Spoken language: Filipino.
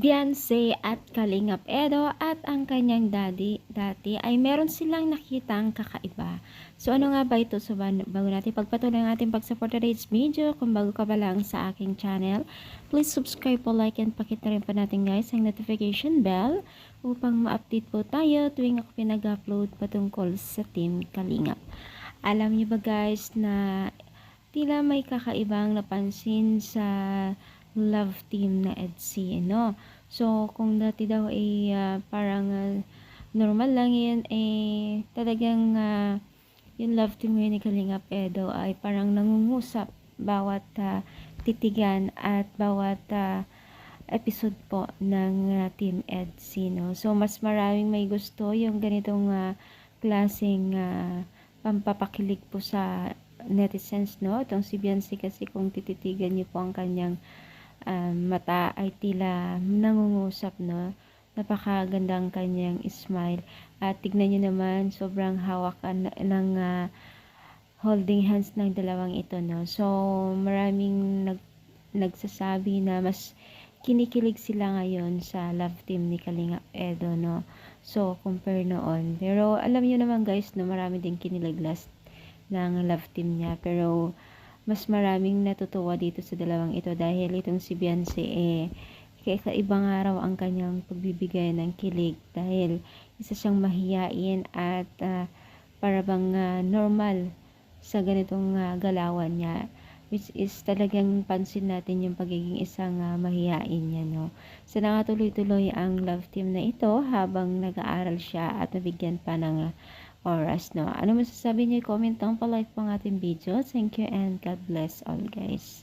Beyonce at Kalingap Edo at ang kanyang daddy dati ay meron silang nakitang kakaiba. So ano nga ba ito? So bago natin pagpatuloy ang ating pag-support today's video, kung bago ka pa lang sa aking channel, please subscribe po, like, and pakita rin po natin guys ang notification bell upang ma-update po tayo tuwing ako pinag-upload patungkol sa Team Kalingap. Alam niyo ba guys na tila may kakaibang napansin sa love team na EDC, no? So, kung dati daw ay parang normal lang yun, talagang yung love team ngayon ni Kalingap Edo ay parang nangungusap bawat titigan at bawat episode po ng Team EDC, no? So, mas maraming may gusto yung ganitong klaseng pampapakilig po sa netizens, no? Itong si Beyonce kasi kung tititigan niyo po ang kanyang mata ay tila nangungusap, no? Napakagandang kanyang smile. At tignan nyo naman, sobrang hawakan ng holding hands ng dalawang ito, no? So, maraming nagsasabi na mas kinikilig sila ngayon sa love team ni Kalingap Edo, no? So, compare noon. Pero, alam nyo naman guys, no, marami din kinilig last ng love team niya. Pero, mas maraming natutuwa dito sa dalawang ito dahil itong si Beyonce kakaibang araw ang kanyang pagbibigay ng kilig dahil isa siyang mahiyain at para bang normal sa ganitong galawan niya, which is talagang pansin natin yung pagiging isang mahiyain niya, no? So nakatuloy-tuloy ang love team na ito habang nag-aaral siya at nabigyan pa ng oras, no? Ano masasabi niyo? Comment down pa, like po ang ating video. Thank you and God bless all guys.